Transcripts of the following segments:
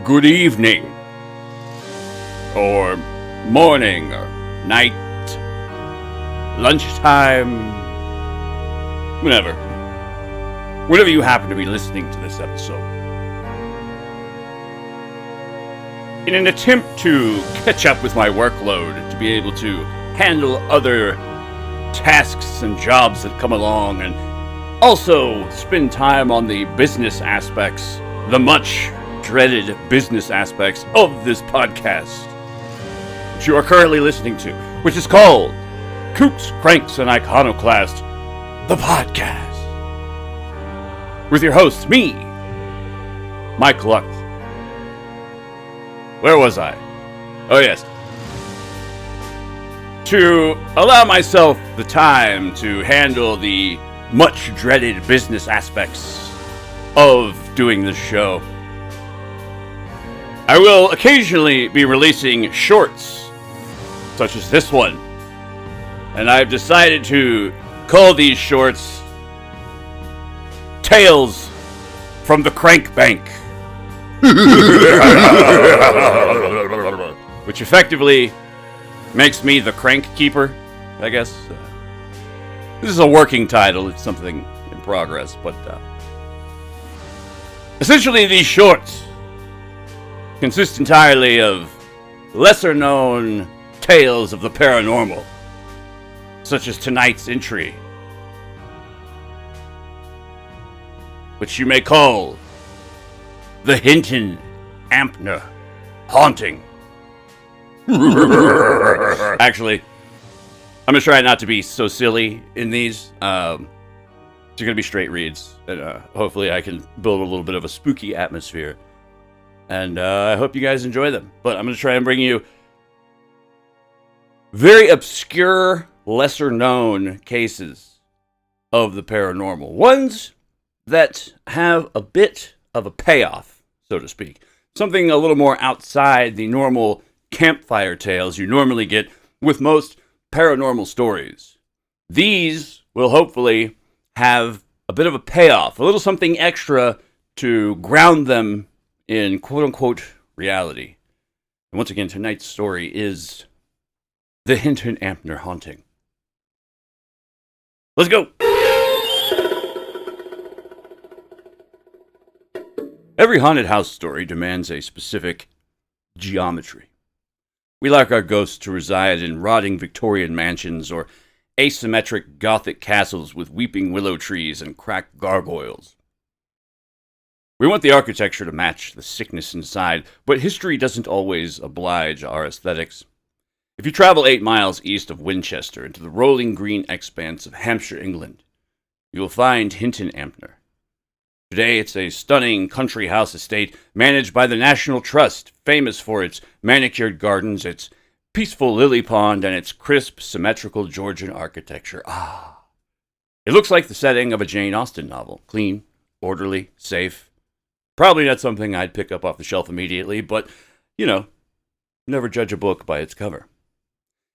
good evening, or morning, or night, lunchtime, whenever you happen to be listening to this episode. In an attempt to catch up with my workload, to be able to handle other tasks and jobs that come along, and also spend time on the business aspects, the much dreaded business aspects of this podcast, which you are currently listening to, which is called Kooks, Cranks, and Iconoclast, the podcast. With your host, me, Mike Luck. Where was I? Oh, yes. To allow myself the time to handle the much dreaded business aspects of doing this show, I will occasionally be releasing shorts, such as this one, and I've decided to call these shorts Tales from the Crank Bank. Which effectively makes me the Crank Keeper, I guess. This is a working title, it's something in progress, but essentially these shorts consist entirely of lesser-known tales of the paranormal, such as tonight's entry, which you may call the Hinton Ampner Haunting. Actually, I'm going to try not to be so silly in these. They're going to be straight reads, and hopefully I can build a little bit of a spooky atmosphere. And I hope you guys enjoy them. But I'm going to try and bring you very obscure, lesser-known cases of the paranormal. Ones that have a bit of a payoff, so to speak. Something a little more outside the normal campfire tales you normally get with most paranormal stories. These will hopefully have a bit of a payoff, a little something extra to ground them in quote-unquote reality. And once again, tonight's story is the Hinton Ampner Haunting. Let's go! Every haunted house story demands a specific geometry. We like our ghosts to reside in rotting Victorian mansions or asymmetric Gothic castles with weeping willow trees and cracked gargoyles. We want the architecture to match the sickness inside, but history doesn't always oblige our aesthetics. If you travel 8 miles east of Winchester into the rolling green expanse of Hampshire, England, you will find Hinton Ampner. Today, it's a stunning country house estate managed by the National Trust, famous for its manicured gardens, its peaceful lily pond, and its crisp, symmetrical Georgian architecture. It looks like the setting of a Jane Austen novel. Clean, orderly, safe. Probably not something I'd pick up off the shelf immediately, but, never judge a book by its cover.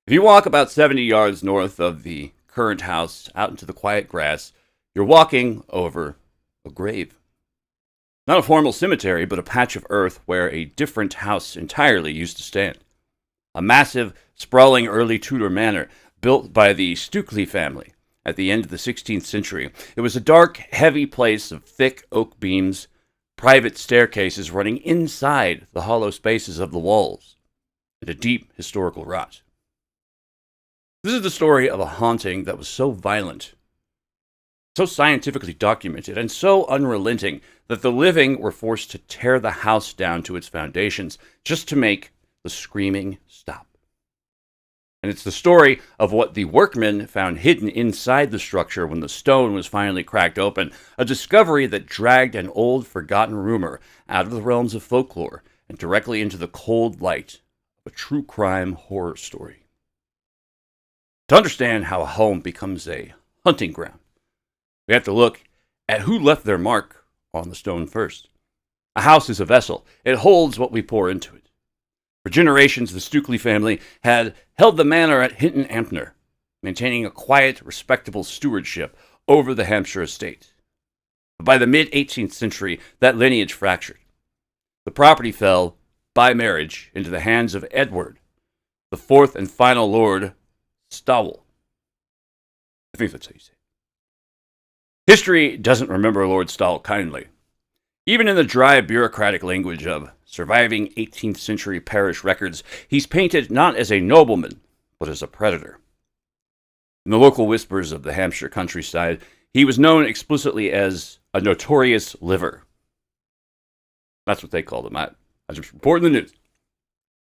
If you walk about 70 yards north of the current house out into the quiet grass, you're walking over a grave. Not a formal cemetery, but a patch of earth where a different house entirely used to stand. A massive, sprawling early Tudor manor built by the Stukely family at the end of the 16th century. It was a dark, heavy place of thick oak beams, private staircases running inside the hollow spaces of the walls, and a deep historical rot. This is the story of a haunting that was so violent, so scientifically documented, and so unrelenting that the living were forced to tear the house down to its foundations just to make the screaming stop. And it's the story of what the workmen found hidden inside the structure when the stone was finally cracked open, a discovery that dragged an old forgotten rumor out of the realms of folklore and directly into the cold light of a true crime horror story. To understand how a home becomes a hunting ground, we have to look at who left their mark on the stone first. A house is a vessel. It holds what we pour into it. For generations, the Stukely family had held the manor at Hinton Ampner, maintaining a quiet, respectable stewardship over the Hampshire estate. But by the mid-18th century, that lineage fractured. The property fell, by marriage, into the hands of Edward, the fourth and final Lord Stawell. I think that's how you say it. History doesn't remember Lord Stawell kindly. Even in the dry bureaucratic language of surviving 18th century parish records, he's painted not as a nobleman, but as a predator. In the local whispers of the Hampshire countryside, he was known explicitly as a notorious liver. That's what they called him. I just reporting the news. It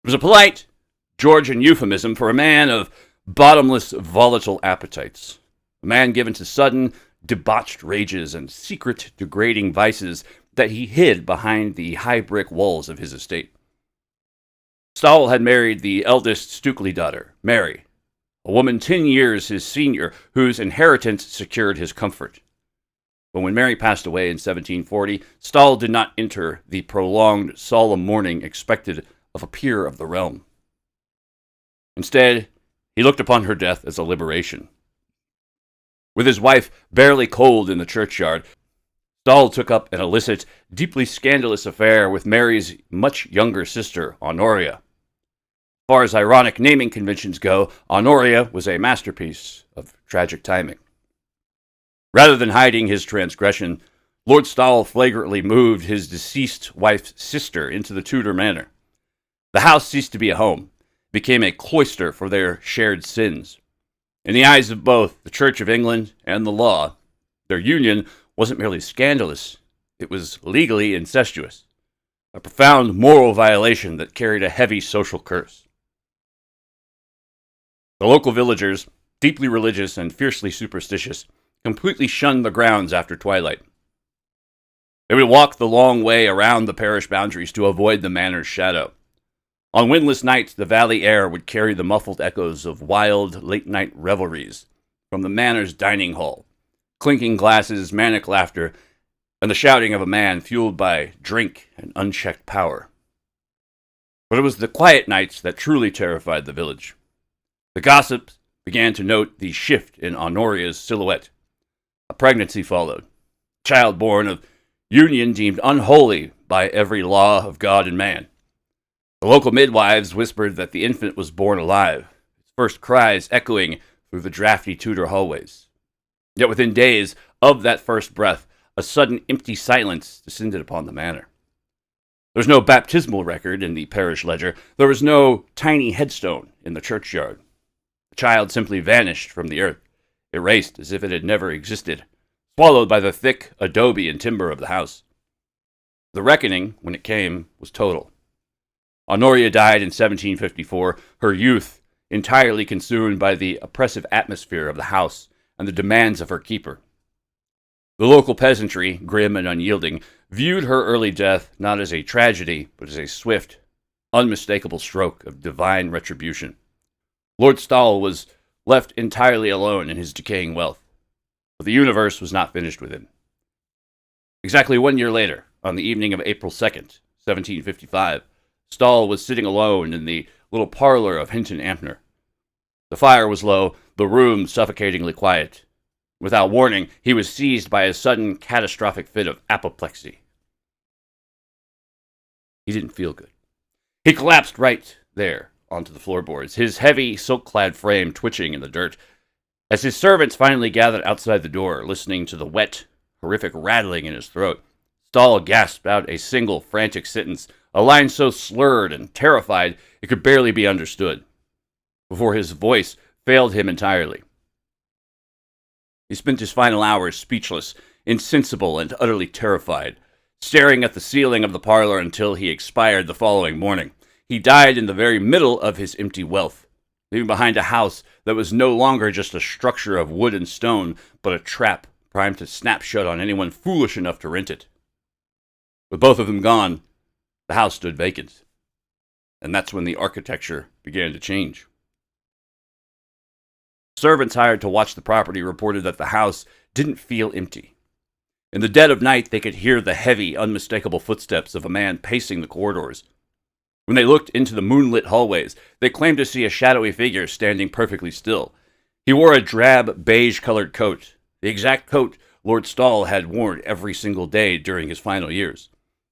was a polite Georgian euphemism for a man of bottomless, volatile appetites. A man given to sudden, debauched rages and secret, degrading vices that he hid behind the high brick walls of his estate. Stawell had married the eldest Stukely daughter, Mary, a woman 10 years his senior, whose inheritance secured his comfort. But when Mary passed away in 1740, Stawell did not enter the prolonged, solemn mourning expected of a peer of the realm. Instead, he looked upon her death as a liberation. With his wife barely cold in the churchyard, Stawell took up an illicit, deeply scandalous affair with Mary's much younger sister, Honoria. As far as ironic naming conventions go, Honoria was a masterpiece of tragic timing. Rather than hiding his transgression, Lord Stawell flagrantly moved his deceased wife's sister into the Tudor manor. The house ceased to be a home, became a cloister for their shared sins. In the eyes of both the Church of England and the law, their union wasn't merely scandalous, it was legally incestuous, a profound moral violation that carried a heavy social curse. The local villagers, deeply religious and fiercely superstitious, completely shunned the grounds after twilight. They would walk the long way around the parish boundaries to avoid the manor's shadow. On windless nights, the valley air would carry the muffled echoes of wild, late-night revelries from the manor's dining hall, clinking glasses, manic laughter, and the shouting of a man fueled by drink and unchecked power. But it was the quiet nights that truly terrified the village. The gossips began to note the shift in Honoria's silhouette. A pregnancy followed, a child born of union deemed unholy by every law of God and man. The local midwives whispered that the infant was born alive, its first cries echoing through the drafty Tudor hallways. Yet within days of that first breath, a sudden empty silence descended upon the manor. There was no baptismal record in the parish ledger. There was no tiny headstone in the churchyard. The child simply vanished from the earth, erased as if it had never existed, swallowed by the thick adobe and timber of the house. The reckoning, when it came, was total. Honoria died in 1754, her youth entirely consumed by the oppressive atmosphere of the house and the demands of her keeper. The local peasantry, grim and unyielding, viewed her early death not as a tragedy, but as a swift, unmistakable stroke of divine retribution. Lord Stawell was left entirely alone in his decaying wealth, but the universe was not finished with him. Exactly 1 year later, on the evening of April 2nd, 1755, Stawell was sitting alone in the little parlor of Hinton Ampner. The fire was low, the room suffocatingly quiet. Without warning, he was seized by a sudden catastrophic fit of apoplexy. He didn't feel good. He collapsed right there onto the floorboards, his heavy, silk-clad frame twitching in the dirt. As his servants finally gathered outside the door, listening to the wet, horrific rattling in his throat, Stawell gasped out a single frantic sentence, a line so slurred and terrified it could barely be understood, before his voice failed him entirely. He spent his final hours speechless, insensible, and utterly terrified, staring at the ceiling of the parlor until he expired the following morning. He died in the very middle of his empty wealth, leaving behind a house that was no longer just a structure of wood and stone, but a trap primed to snap shut on anyone foolish enough to rent it. With both of them gone, the house stood vacant, and that's when the architecture began to change. Servants hired to watch the property reported that the house didn't feel empty. In the dead of night, they could hear the heavy, unmistakable footsteps of a man pacing the corridors. When they looked into the moonlit hallways, they claimed to see a shadowy figure standing perfectly still. He wore a drab, beige-colored coat, the exact coat Lord Stawell had worn every single day during his final years.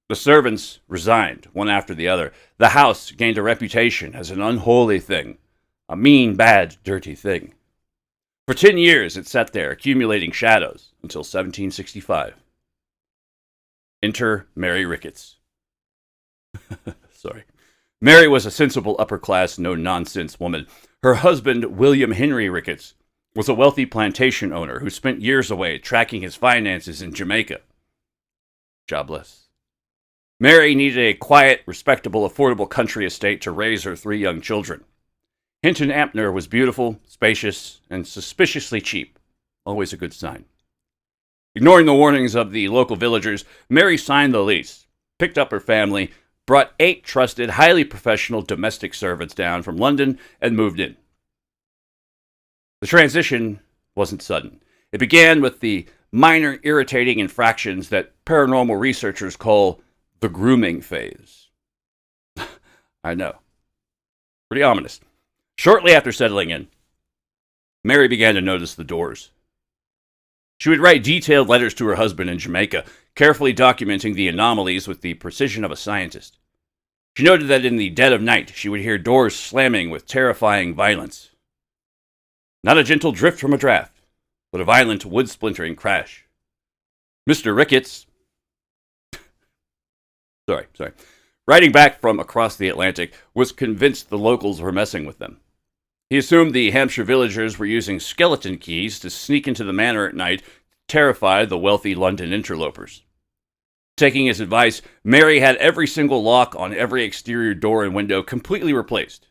The servants resigned, one after the other. The house gained a reputation as an unholy thing, a mean, bad, dirty thing. For 10 years it sat there, accumulating shadows, until 1765. Enter Mary Ricketts. Sorry. Mary was a sensible, upper-class, no-nonsense woman. Her husband, William Henry Ricketts, was a wealthy plantation owner who spent years away tracking his finances in Jamaica. Jobless. Mary needed a quiet, respectable, affordable country estate to raise her 3 young children. Hinton Ampner was beautiful, spacious, and suspiciously cheap. Always a good sign. Ignoring the warnings of the local villagers, Mary signed the lease, picked up her family, brought 8 trusted, highly professional domestic servants down from London, and moved in. The transition wasn't sudden. It began with the minor irritating infractions that paranormal researchers call the grooming phase. I know. Pretty ominous. Shortly after settling in, Mary began to notice the doors. She would write detailed letters to her husband in Jamaica, carefully documenting the anomalies with the precision of a scientist. She noted that in the dead of night, she would hear doors slamming with terrifying violence. Not a gentle drift from a draft, but a violent wood-splintering crash. Mr. Ricketts, writing back from across the Atlantic, was convinced the locals were messing with them. He assumed the Hampshire villagers were using skeleton keys to sneak into the manor at night, to terrify the wealthy London interlopers. Taking his advice, Mary had every single lock on every exterior door and window completely replaced.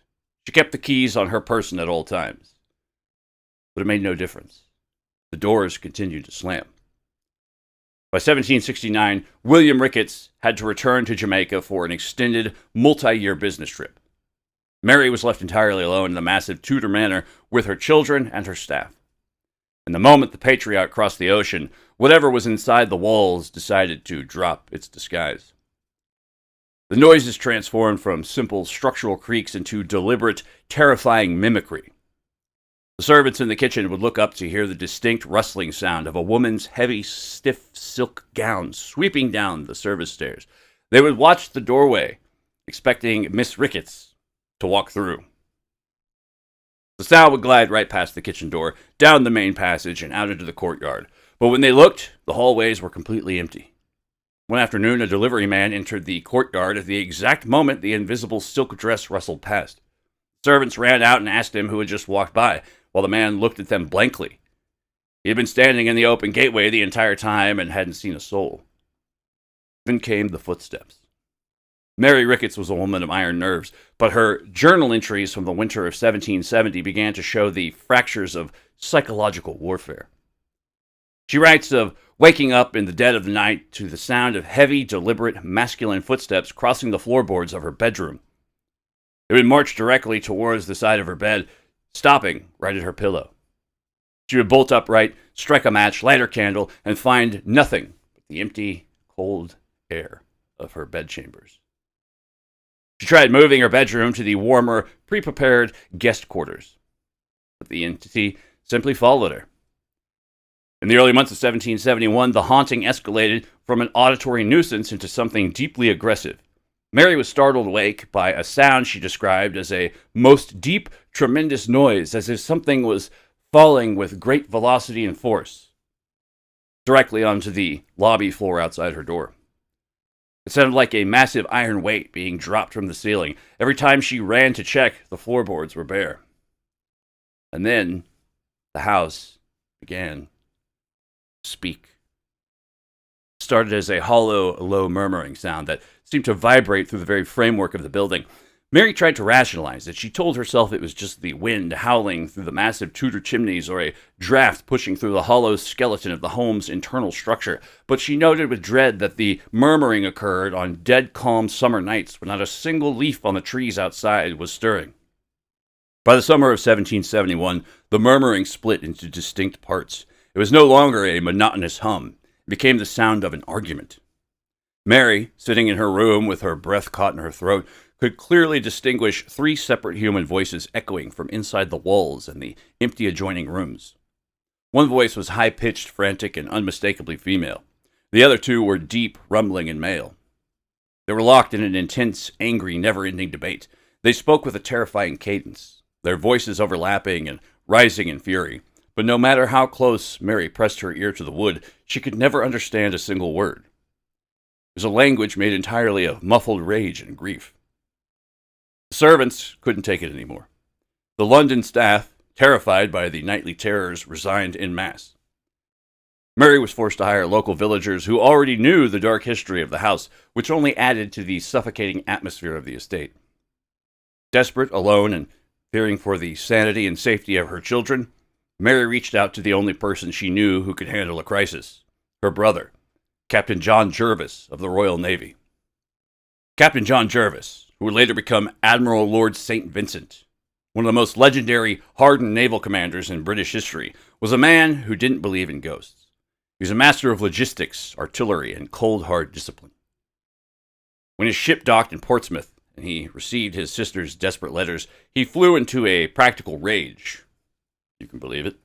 She kept the keys on her person at all times. But it made no difference. The doors continued to slam. By 1769, William Ricketts had to return to Jamaica for an extended, multi-year business trip. Mary was left entirely alone in the massive Tudor manor with her children and her staff. And the moment the patriarch crossed the ocean, whatever was inside the walls decided to drop its disguise. The noises transformed from simple structural creaks into deliberate, terrifying mimicry. The servants in the kitchen would look up to hear the distinct rustling sound of a woman's heavy, stiff silk gown sweeping down the service stairs. They would watch the doorway, expecting Miss Ricketts to walk through. The sound would glide right past the kitchen door, down the main passage, and out into the courtyard. But when they looked, the hallways were completely empty. One afternoon, a delivery man entered the courtyard at the exact moment the invisible silk dress rustled past. Servants ran out and asked him who had just walked by, while the man looked at them blankly. He had been standing in the open gateway the entire time and hadn't seen a soul. Then came the footsteps. Mary Ricketts was a woman of iron nerves, but her journal entries from the winter of 1770 began to show the fractures of psychological warfare. She writes of waking up in the dead of the night to the sound of heavy, deliberate, masculine footsteps crossing the floorboards of her bedroom. They would march directly towards the side of her bed, stopping right at her pillow. She would bolt upright, strike a match, light her candle, and find nothing but the empty, cold air of her bedchambers. She tried moving her bedroom to the warmer, pre-prepared guest quarters, but the entity simply followed her. In the early months of 1771, the haunting escalated from an auditory nuisance into something deeply aggressive. Mary was startled awake by a sound she described as a most deep, tremendous noise, as if something was falling with great velocity and force, directly onto the lobby floor outside her door. It sounded like a massive iron weight being dropped from the ceiling. Every time she ran to check, the floorboards were bare. And then the house began to speak. It started as a hollow, low murmuring sound that seemed to vibrate through the very framework of the building. Mary tried to rationalize it. She told herself it was just the wind howling through the massive Tudor chimneys or a draft pushing through the hollow skeleton of the home's internal structure. But she noted with dread that the murmuring occurred on dead calm summer nights when not a single leaf on the trees outside was stirring. By the summer of 1771, the murmuring split into distinct parts. It was no longer a monotonous hum. It became the sound of an argument. Mary, sitting in her room with her breath caught in her throat, could clearly distinguish 3 separate human voices echoing from inside the walls and the empty adjoining rooms. One voice was high-pitched, frantic, and unmistakably female. The other 2 were deep, rumbling, and male. They were locked in an intense, angry, never-ending debate. They spoke with a terrifying cadence, their voices overlapping and rising in fury. But no matter how close Mary pressed her ear to the wood, she could never understand a single word. It was a language made entirely of muffled rage and grief. The servants couldn't take it anymore. The London staff, terrified by the nightly terrors, resigned en masse. Mary was forced to hire local villagers who already knew the dark history of the house, which only added to the suffocating atmosphere of the estate. Desperate, alone, and fearing for the sanity and safety of her children, Mary reached out to the only person she knew who could handle a crisis, her brother, Captain John Jervis of the Royal Navy. Captain John Jervis, who would later become Admiral Lord St. Vincent, one of the most legendary hardened naval commanders in British history, was a man who didn't believe in ghosts. He was a master of logistics, artillery, and cold, hard discipline. When his ship docked in Portsmouth and he received his sister's desperate letters, he flew into a practical rage. You can believe it.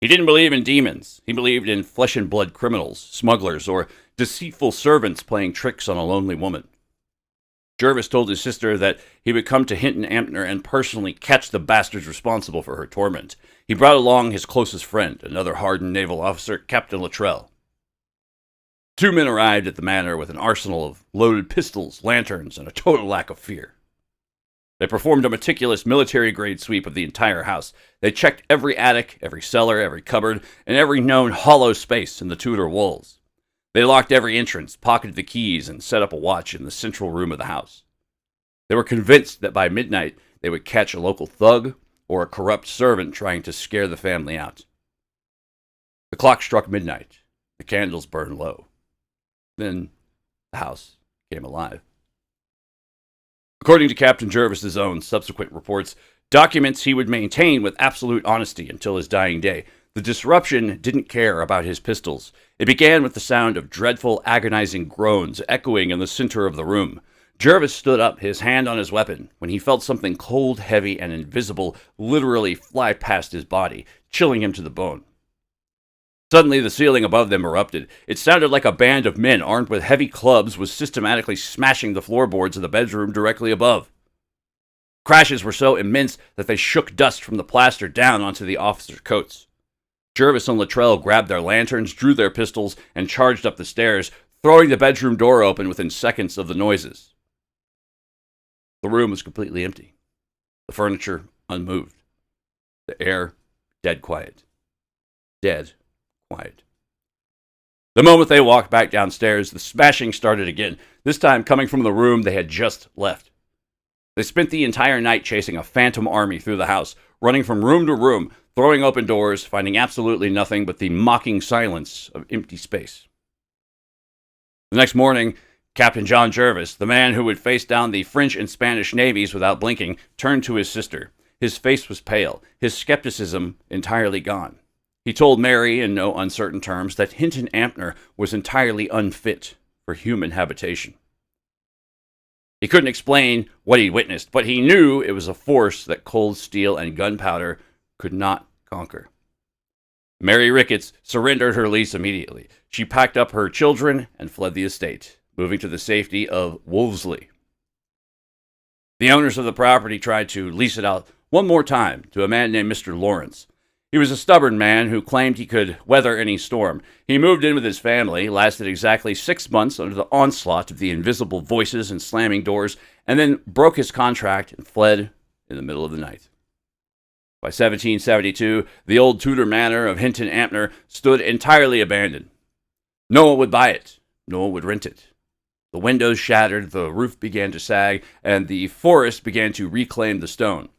He didn't believe in demons. He believed in flesh and blood criminals, smugglers, or deceitful servants playing tricks on a lonely woman. Jervis told his sister that he would come to Hinton Ampner and personally catch the bastards responsible for her torment. He brought along his closest friend, another hardened naval officer, Captain Luttrell. Two men arrived at the manor with an arsenal of loaded pistols, lanterns, and a total lack of fear. They performed a meticulous military-grade sweep of the entire house. They checked every attic, every cellar, every cupboard, and every known hollow space in the Tudor walls. They locked every entrance, pocketed the keys, and set up a watch in the central room of the house. They were convinced that by midnight they would catch a local thug or a corrupt servant trying to scare the family out. The clock struck midnight. The candles burned low. Then the house came alive. According to Captain Jervis's own subsequent reports, documents he would maintain with absolute honesty until his dying day, the disruption didn't care about his pistols. It began with the sound of dreadful, agonizing groans echoing in the center of the room. Jervis stood up, his hand on his weapon, when he felt something cold, heavy, and invisible literally fly past his body, chilling him to the bone. Suddenly, the ceiling above them erupted. It sounded like a band of men armed with heavy clubs was systematically smashing the floorboards of the bedroom directly above. Crashes were so immense that they shook dust from the plaster down onto the officers' coats. Jervis and Luttrell grabbed their lanterns, drew their pistols, and charged up the stairs, throwing the bedroom door open within seconds of the noises. The room was completely empty. The furniture unmoved. The air dead quiet. Dead quiet. The moment they walked back downstairs, the smashing started again, this time coming from the room they had just left. They spent the entire night chasing a phantom army through the house, running from room to room, throwing open doors, finding absolutely nothing but the mocking silence of empty space. The next morning, Captain John Jervis, the man who would face down the French and Spanish navies without blinking, turned to his sister. His face was pale, his skepticism entirely gone. He told Mary in no uncertain terms that Hinton Ampner was entirely unfit for human habitation. He couldn't explain what he'd witnessed, but he knew it was a force that cold steel and gunpowder could not conquer. Mary Ricketts surrendered her lease immediately. She packed up her children and fled the estate, moving to the safety of Wolseley. The owners of the property tried to lease it out one more time to a man named Mr. Lawrence. He was a stubborn man who claimed he could weather any storm. He moved in with his family, lasted exactly 6 months under the onslaught of the invisible voices and slamming doors, and then broke his contract and fled in the middle of the night. By 1772, the old Tudor manor of Hinton Ampner stood entirely abandoned. No one would buy it. No one would rent it. The windows shattered, the roof began to sag, and the forest began to reclaim the stone.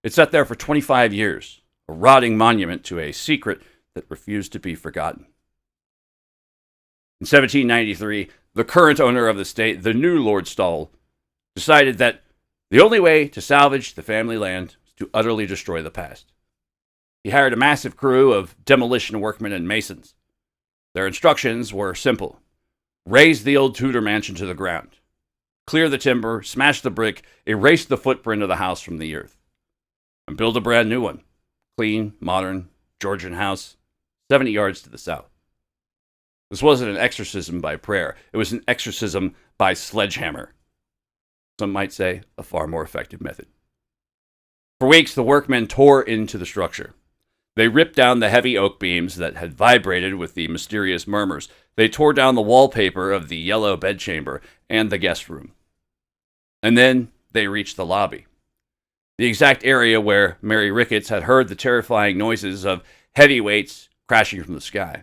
It sat there for 25 years, a rotting monument to a secret that refused to be forgotten. In 1793, the current owner of the estate, the new Lord Stawell, decided that the only way to salvage the family land was to utterly destroy the past. He hired a massive crew of demolition workmen and masons. Their instructions were simple. Raze the old Tudor mansion to the ground. Clear the timber, smash the brick, erase the footprint of the house from the earth. And build a brand new one. Clean, modern, Georgian house, 70 yards to the south. This wasn't an exorcism by prayer. It was an exorcism by sledgehammer. Some might say a far more effective method. For weeks, the workmen tore into the structure. They ripped down the heavy oak beams that had vibrated with the mysterious murmurs. They tore down the wallpaper of the yellow bedchamber and the guest room. And then they reached the lobby, the exact area where Mary Ricketts had heard the terrifying noises of heavy weights crashing from the sky.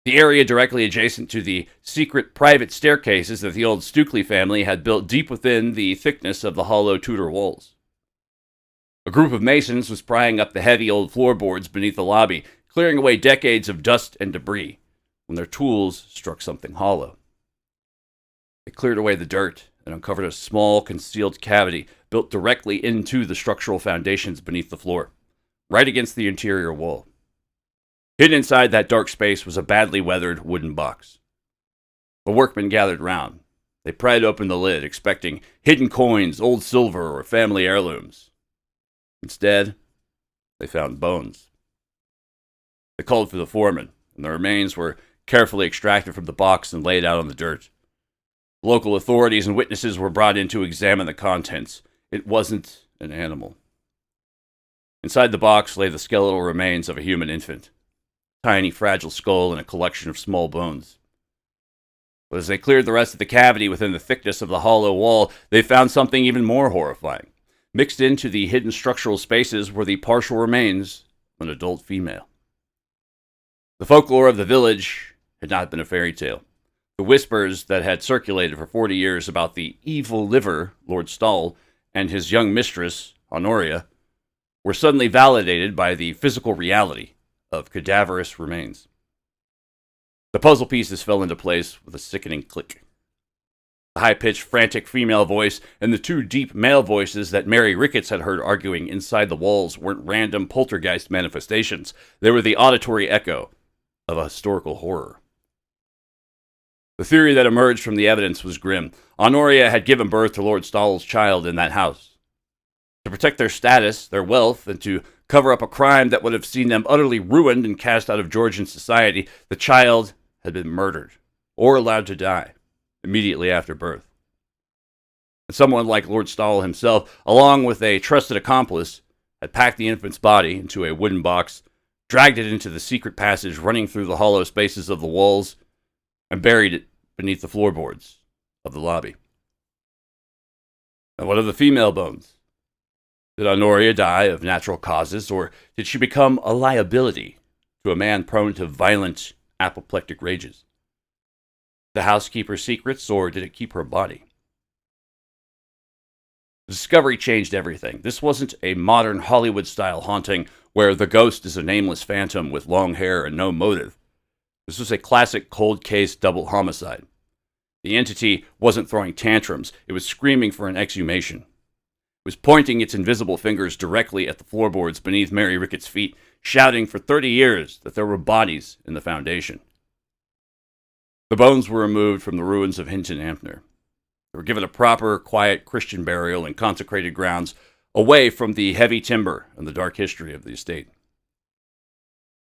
The area directly adjacent to the secret private staircases that the old Stukely family had built deep within the thickness of the hollow Tudor walls. A group of masons was prying up the heavy old floorboards beneath the lobby, clearing away decades of dust and debris, when their tools struck something hollow. They cleared away the dirt and uncovered a small, concealed cavity built directly into the structural foundations beneath the floor, right against the interior wall. Hidden inside that dark space was a badly weathered wooden box. The workmen gathered round. They pried open the lid, expecting hidden coins, old silver, or family heirlooms. Instead, they found bones. They called for the foreman, and the remains were carefully extracted from the box and laid out on the dirt. Local authorities and witnesses were brought in to examine the contents. It wasn't an animal. Inside the box lay the skeletal remains of a human infant, a tiny, fragile skull and a collection of small bones. But as they cleared the rest of the cavity within the thickness of the hollow wall, they found something even more horrifying. Mixed into the hidden structural spaces were the partial remains of an adult female. The folklore of the village had not been a fairy tale. The whispers that had circulated for 40 years about the evil liver, Lord Stahl, and his young mistress, Honoria, were suddenly validated by the physical reality of cadaverous remains. The puzzle pieces fell into place with a sickening click. The high-pitched, frantic female voice and the two deep male voices that Mary Ricketts had heard arguing inside the walls weren't random poltergeist manifestations. They were the auditory echo of a historical horror. The theory that emerged from the evidence was grim. Honoria had given birth to Lord Stahl's child in that house. To protect their status, their wealth, and to cover up a crime that would have seen them utterly ruined and cast out of Georgian society, the child had been murdered, or allowed to die, immediately after birth. And someone like Lord Stahl himself, along with a trusted accomplice, had packed the infant's body into a wooden box, dragged it into the secret passage running through the hollow spaces of the walls, and buried it beneath the floorboards of the lobby. And what of the female bones? Did Honoria die of natural causes, or did she become a liability to a man prone to violent, apoplectic rages? The housekeeper's secrets, or did it keep her body? The discovery changed everything. This wasn't a modern Hollywood-style haunting where the ghost is a nameless phantom with long hair and no motive. This was a classic cold case double homicide. The entity wasn't throwing tantrums. It was screaming for an exhumation. It was pointing its invisible fingers directly at the floorboards beneath Mary Ricketts' feet, shouting for 30 years that there were bodies in the foundation. The bones were removed from the ruins of Hinton Ampner. They were given a proper, quiet Christian burial in consecrated grounds, away from the heavy timber and the dark history of the estate.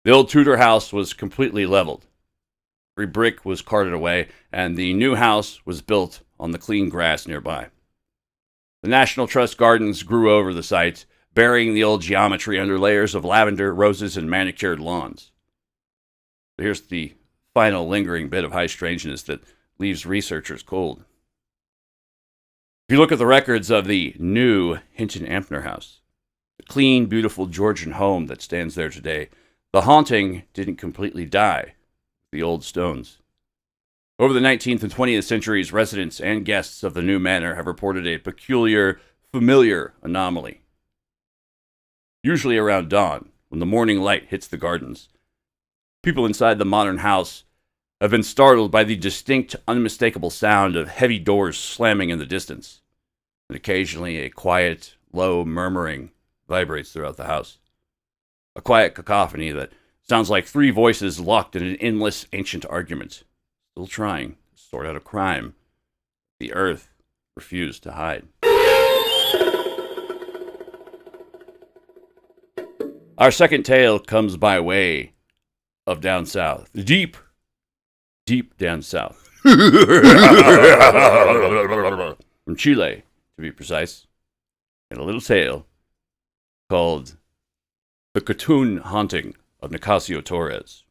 The old Tudor house was completely leveled. Every brick was carted away, and the new house was built on the clean grass nearby. The National Trust gardens grew over the site, burying the old geometry under layers of lavender, roses, and manicured lawns. But here's the final lingering bit of high strangeness that leaves researchers cold. If you look at the records of the new Hinton Ampner house, the clean, beautiful Georgian home that stands there today, the haunting didn't completely die with the old stones. Over the 19th and 20th centuries, residents and guests of the new manor have reported a peculiar, familiar anomaly. Usually around dawn, when the morning light hits the gardens, people inside the modern house have been startled by the distinct, unmistakable sound of heavy doors slamming in the distance, and occasionally a quiet, low murmuring vibrates throughout the house. A quiet cacophony that sounds like three voices locked in an endless ancient argument, still trying to sort out a crime the earth refused to hide. Our second tale comes by way of down south, deep deep down south. From Chile, to be precise, and a little tale called The Cutun Haunting of Nicasio Torres.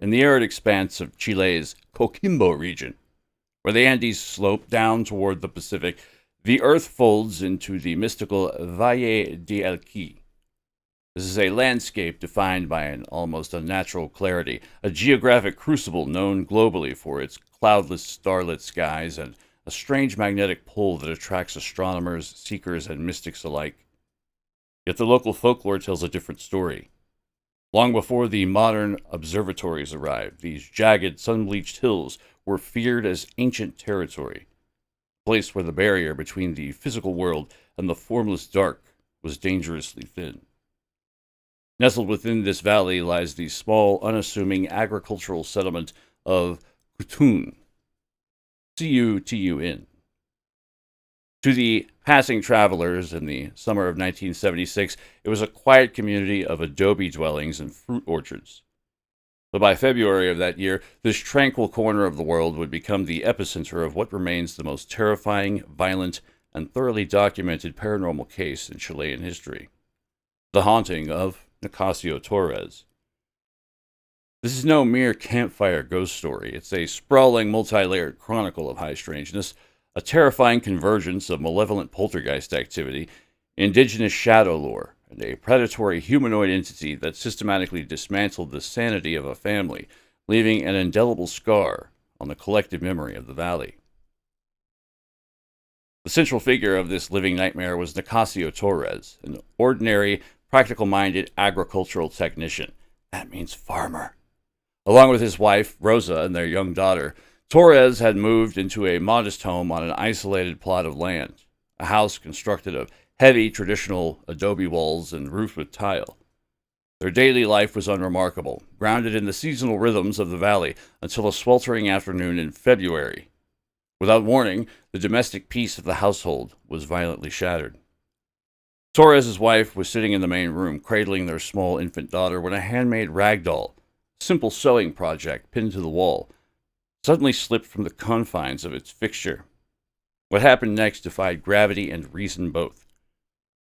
In the arid expanse of Chile's Coquimbo region, where the Andes slope down toward the Pacific, the earth folds into the mystical Valle de Elqui. This is a landscape defined by an almost unnatural clarity, a geographic crucible known globally for its cloudless, starlit skies and a strange magnetic pull that attracts astronomers, seekers, and mystics alike. Yet the local folklore tells a different story. Long before the modern observatories arrived, these jagged, sun-bleached hills were feared as ancient territory, a place where the barrier between the physical world and the formless dark was dangerously thin. Nestled within this valley lies the small, unassuming agricultural settlement of Cutun, Cutun. To the passing travelers in the summer of 1976, it was a quiet community of adobe dwellings and fruit orchards. But by February of that year, this tranquil corner of the world would become the epicenter of what remains the most terrifying, violent, and thoroughly documented paranormal case in Chilean history: the haunting of Nicasio Torres. This is no mere campfire ghost story. It's a sprawling, multi-layered chronicle of high strangeness, a terrifying convergence of malevolent poltergeist activity, indigenous shadow lore, and a predatory humanoid entity that systematically dismantled the sanity of a family, leaving an indelible scar on the collective memory of the valley. The central figure of this living nightmare was Nicasio Torres, an ordinary, practical-minded agricultural technician. That means farmer. Along with his wife, Rosa, and their young daughter, Torres had moved into a modest home on an isolated plot of land, a house constructed of heavy, traditional adobe walls and roofed with tile. Their daily life was unremarkable, grounded in the seasonal rhythms of the valley until a sweltering afternoon in February. Without warning, the domestic peace of the household was violently shattered. Torres' wife was sitting in the main room, cradling their small infant daughter, when a handmade rag doll, a simple sewing project pinned to the wall, suddenly slipped from the confines of its fixture. What happened next defied gravity and reason both.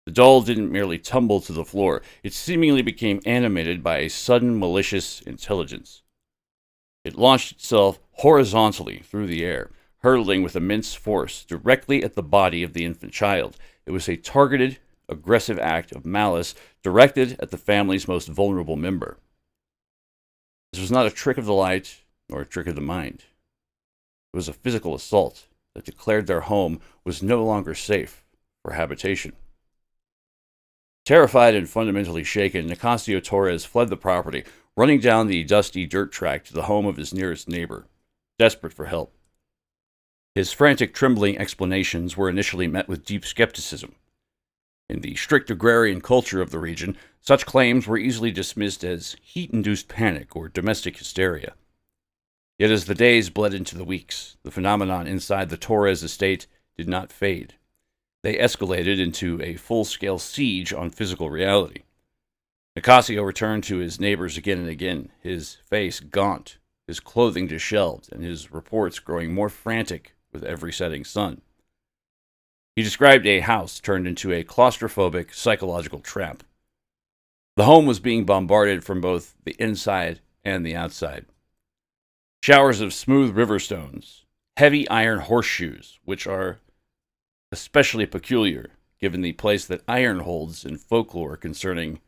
The doll didn't merely tumble to the floor, it seemingly became animated by a sudden malicious intelligence. It launched itself horizontally through the air, hurtling with immense force directly at the body of the infant child. It was a targeted, aggressive act of malice directed at the family's most vulnerable member. This was not a trick of the light nor a trick of the mind. It was a physical assault that declared their home was no longer safe for habitation. Terrified and fundamentally shaken, Nicasio Torres fled the property, running down the dusty dirt track to the home of his nearest neighbor, desperate for help. His frantic, trembling explanations were initially met with deep skepticism. In the strict agrarian culture of the region, such claims were easily dismissed as heat-induced panic or domestic hysteria. Yet as the days bled into the weeks, the phenomenon inside the Torres estate did not fade. They escalated into a full-scale siege on physical reality. Nicasio returned to his neighbors again and again, his face gaunt, his clothing disheveled, and his reports growing more frantic with every setting sun. He described a house turned into a claustrophobic psychological trap. The home was being bombarded from both the inside and the outside. Showers of smooth river stones, heavy iron horseshoes, which are especially peculiar given the place that iron holds in folklore concerning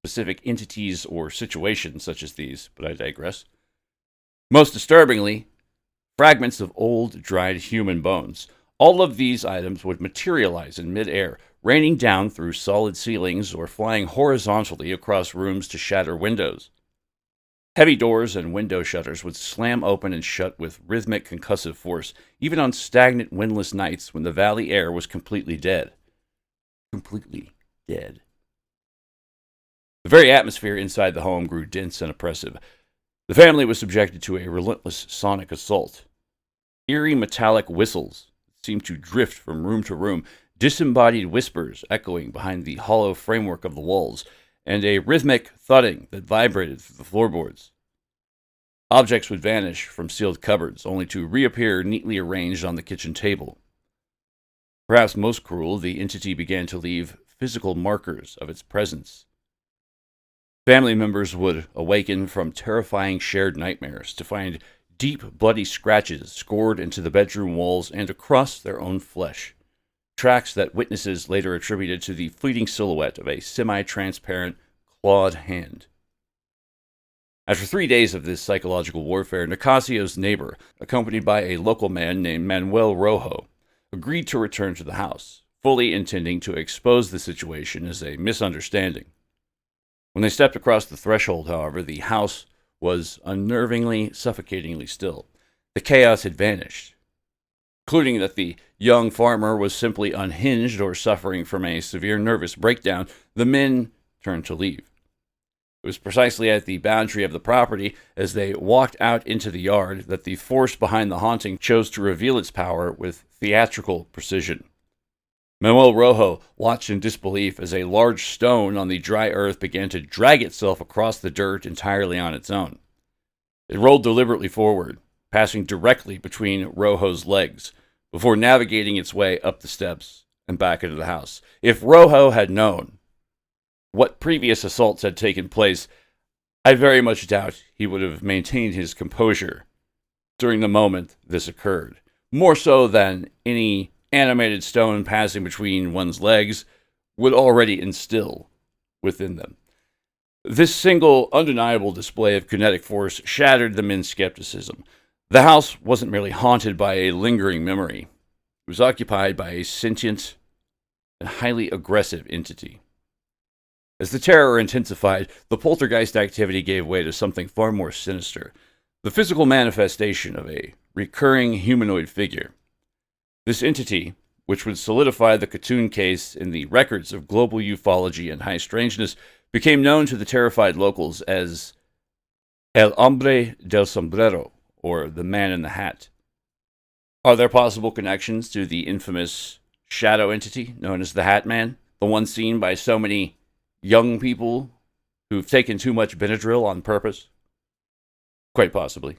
specific entities or situations such as these, but I digress. Most disturbingly, fragments of old, dried human bones. All of these items would materialize in midair, raining down through solid ceilings or flying horizontally across rooms to shatter windows. Heavy doors and window shutters would slam open and shut with rhythmic concussive force, even on stagnant, windless nights when the valley air was completely dead. Completely dead. The very atmosphere inside the home grew dense and oppressive. The family was subjected to a relentless sonic assault. Eerie metallic whistles seemed to drift from room to room, disembodied whispers echoing behind the hollow framework of the walls, and a rhythmic thudding that vibrated through the floorboards. Objects would vanish from sealed cupboards, only to reappear neatly arranged on the kitchen table. Perhaps most cruel, the entity began to leave physical markers of its presence. Family members would awaken from terrifying shared nightmares to find deep, bloody scratches scored into the bedroom walls and across their own flesh, tracks that witnesses later attributed to the fleeting silhouette of a semi-transparent, clawed hand. After 3 days of this psychological warfare, Nicasio's neighbor, accompanied by a local man named Manuel Rojo, agreed to return to the house, fully intending to expose the situation as a misunderstanding. When they stepped across the threshold, however, the house was unnervingly, suffocatingly still. The chaos had vanished, including that the young farmer was simply unhinged or suffering from a severe nervous breakdown. The men turned to leave. It was precisely at the boundary of the property, as they walked out into the yard, that the force behind the haunting chose to reveal its power with theatrical precision. Manuel Rojo watched in disbelief as a large stone on the dry earth began to drag itself across the dirt entirely on its own. It rolled deliberately forward, passing directly between Rojo's legs, before navigating its way up the steps and back into the house. If Rojo had known what previous assaults had taken place, I very much doubt he would have maintained his composure during the moment this occurred, more so than any animated stone passing between one's legs would already instill within them. This single, undeniable display of kinetic force shattered the men's skepticism. The house wasn't merely haunted by a lingering memory. It was occupied by a sentient and highly aggressive entity. As the terror intensified, the poltergeist activity gave way to something far more sinister, the physical manifestation of a recurring humanoid figure. This entity, which would solidify the Cutun case in the records of global ufology and high strangeness, became known to the terrified locals as El Hombre del Sombrero, or the Man in the Hat. Are there possible connections to the infamous shadow entity known as the Hat Man, the one seen by so many young people who've taken too much Benadryl on purpose? Quite possibly.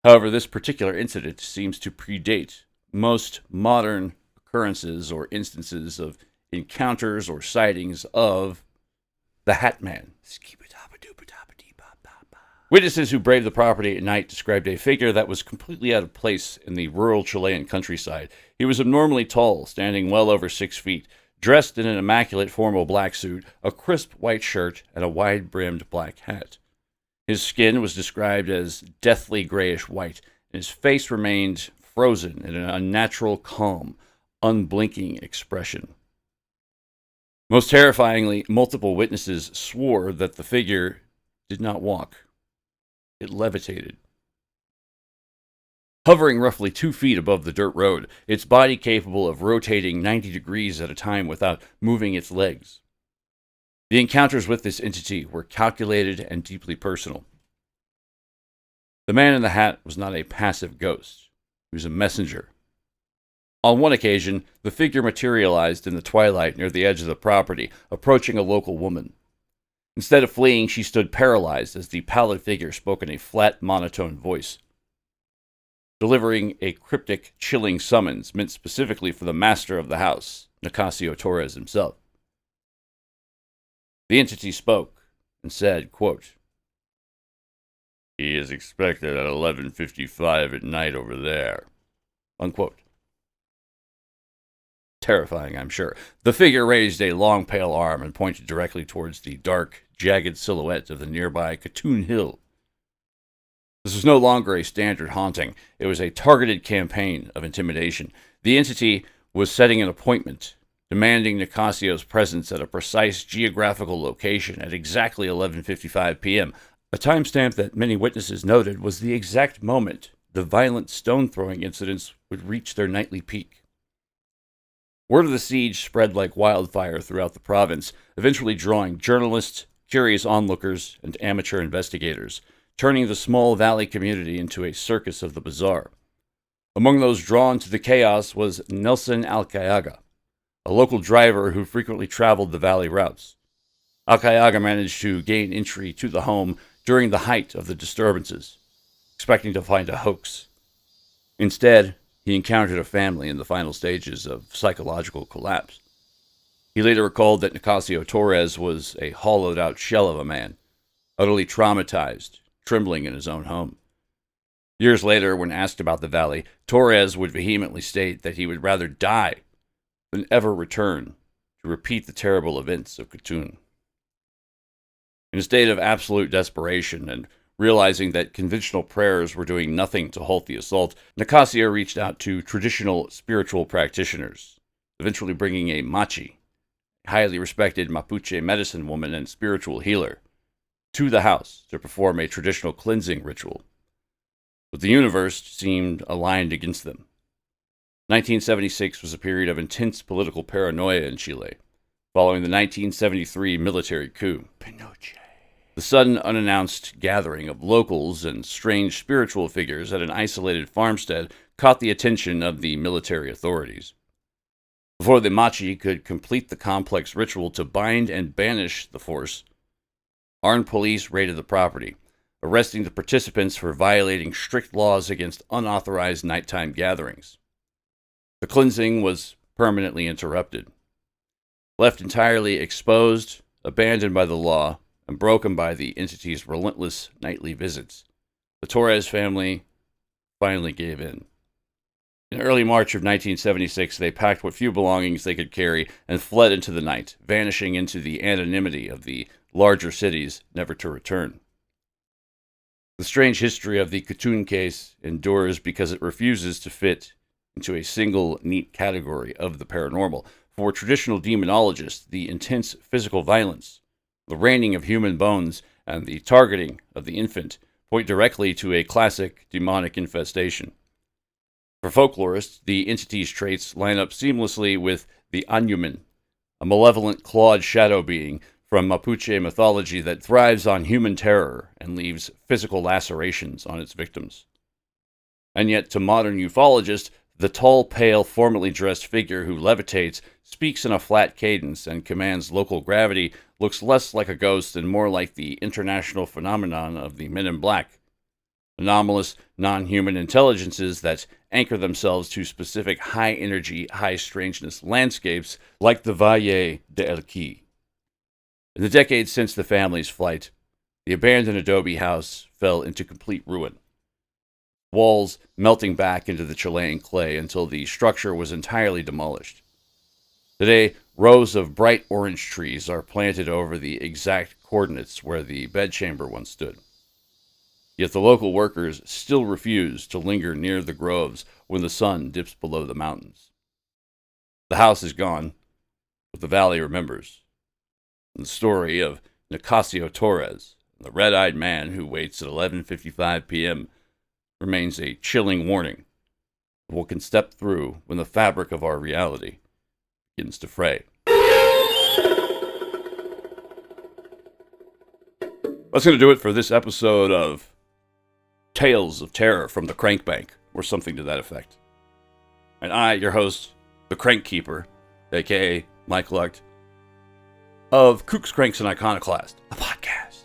However, this particular incident seems to predate most modern occurrences or instances of encounters or sightings of the Hat Man. Witnesses who braved the property at night described a figure that was completely out of place in the rural Chilean countryside. He was abnormally tall, standing well over 6 feet, dressed in an immaculate formal black suit, a crisp white shirt, and a wide-brimmed black hat. His skin was described as deathly grayish white, and his face remained frozen in an unnatural, calm, unblinking expression. Most terrifyingly, multiple witnesses swore that the figure did not walk. It levitated. Hovering roughly 2 feet above the dirt road, its body capable of rotating 90 degrees at a time without moving its legs. The encounters with this entity were calculated and deeply personal. The Man in the Hat was not a passive ghost. He was a messenger. On one occasion, the figure materialized in the twilight near the edge of the property, approaching a local woman. Instead of fleeing, she stood paralyzed as the pallid figure spoke in a flat, monotone voice, delivering a cryptic, chilling summons meant specifically for the master of the house, Nicasio Torres himself. The entity spoke and said, quote, "He is expected at 11:55 at night over there," unquote. Terrifying, I'm sure. The figure raised a long, pale arm and pointed directly towards the dark, jagged silhouette of the nearby Cutun Hill. This was no longer a standard haunting. It was a targeted campaign of intimidation. The entity was setting an appointment, demanding Nicasio's presence at a precise geographical location at exactly 11:55 p.m., a timestamp that many witnesses noted was the exact moment the violent stone-throwing incidents would reach their nightly peak. Word of the siege spread like wildfire throughout the province, eventually drawing journalists, curious onlookers, and amateur investigators, turning the small valley community into a circus of the bizarre. Among those drawn to the chaos was Nelson Alcayaga, a local driver who frequently traveled the valley routes. Akayaga managed to gain entry to the home during the height of the disturbances, expecting to find a hoax. Instead, he encountered a family in the final stages of psychological collapse. He later recalled that Nicasio Torres was a hollowed-out shell of a man, utterly traumatized, trembling in his own home. Years later, when asked about the valley, Torres would vehemently state that he would rather die than ever return to repeat the terrible events of Cutun. In a state of absolute desperation and realizing that conventional prayers were doing nothing to halt the assault, Nicasio reached out to traditional spiritual practitioners, eventually bringing a machi, a highly respected Mapuche medicine woman and spiritual healer, to the house to perform a traditional cleansing ritual. But the universe seemed aligned against them. 1976 was a period of intense political paranoia in Chile, following the 1973 military coup. Pinochet. The sudden unannounced gathering of locals and strange spiritual figures at an isolated farmstead caught the attention of the military authorities. Before the Machi could complete the complex ritual to bind and banish the force, armed police raided the property, arresting the participants for violating strict laws against unauthorized nighttime gatherings. The cleansing was permanently interrupted. Left entirely exposed, abandoned by the law, and broken by the entity's relentless nightly visits, the Torres family finally gave in. In early March of 1976, they packed what few belongings they could carry and fled into the night, vanishing into the anonymity of the larger cities, never to return. The strange history of the Cutun case endures because it refuses to fit into a single neat category of the paranormal. For traditional demonologists, the intense physical violence, the raining of human bones, and the targeting of the infant point directly to a classic demonic infestation. For folklorists, the entity's traits line up seamlessly with the Anyuman, a malevolent clawed shadow being from Mapuche mythology that thrives on human terror and leaves physical lacerations on its victims. And yet, to modern ufologists, the tall, pale, formally dressed figure who levitates, speaks in a flat cadence, and commands local gravity looks less like a ghost and more like the international phenomenon of the Men in Black. Anomalous, non-human intelligences that anchor themselves to specific high-energy, high-strangeness landscapes like the Valle de Elqui. In the decades since the family's flight, the abandoned adobe house fell into complete ruin, walls melting back into the Chilean clay until the structure was entirely demolished. Today, rows of bright orange trees are planted over the exact coordinates where the bedchamber once stood. Yet the local workers still refuse to linger near the groves when the sun dips below the mountains. The house is gone, but the valley remembers. And the story of Nicasio Torres, the red-eyed man who waits at 11:55 p.m., remains a chilling warning of what can step through when the fabric of our reality begins to fray. That's going to do it for this episode of Tales of Terror from the Crank Bank, or something to that effect. And I, your host, the Crank Keeper, aka Mike Lucht, of Kooks, Cranks, and Iconoclast, a podcast.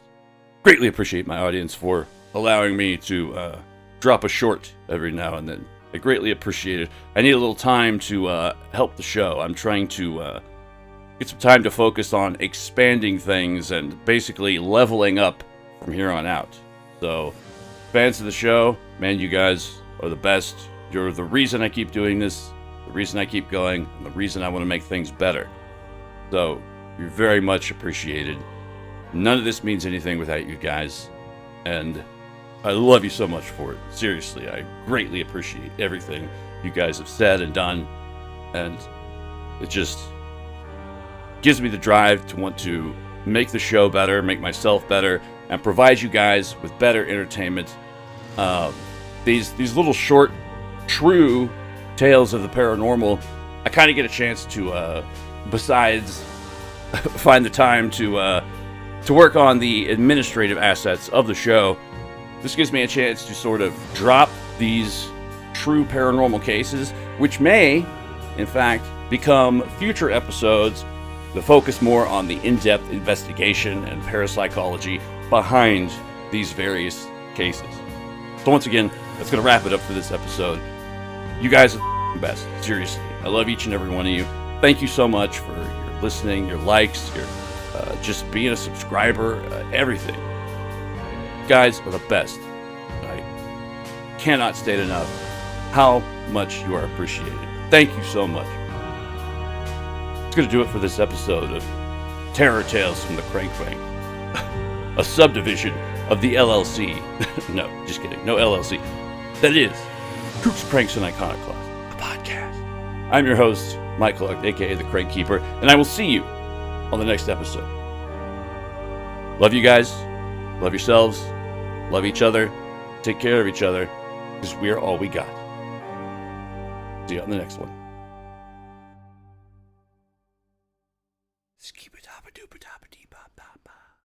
Greatly appreciate my audience for allowing me to drop a short every now and then. I greatly appreciate it. I need a little time to help the show. I'm trying to get some time to focus on expanding things and basically leveling up from here on out. So, fans of the show, man, you guys are the best. You're the reason I keep doing this, the reason I keep going, and the reason I want to make things better. So, you're very much appreciated. None of this means anything without you guys, and I love you so much for it. Seriously, I greatly appreciate everything you guys have said and done, and it just gives me the drive to want to make the show better, make myself better, and provide you guys with better entertainment. These little short, true tales of the paranormal, I kind of get a chance to, besides find the time to work on the administrative assets of the show. This gives me a chance to sort of drop these true paranormal cases, which may, in fact, become future episodes to focus more on the in-depth investigation and parapsychology behind these various cases. So once again, that's going to wrap it up for this episode. You guys are the best. Seriously. I love each and every one of you. Thank you so much for your listening, your likes, your just being a subscriber, everything. You guys are the best. I cannot state enough how much you are appreciated. Thank you so much. That's going to do it for this episode of Terror Tales from the Crank Bank. A subdivision of the LLC. No, just kidding. No LLC. That is Kooks, Pranks, and Iconoclasts, a podcast. I'm your host, Mike Clarke, a.k.a. The Crank Keeper, and I will see you on the next episode. Love you guys. Love yourselves. Love each other. Take care of each other, because we are all we got. See you on the next one. Skip it, hop a doop a top a dee pop pop.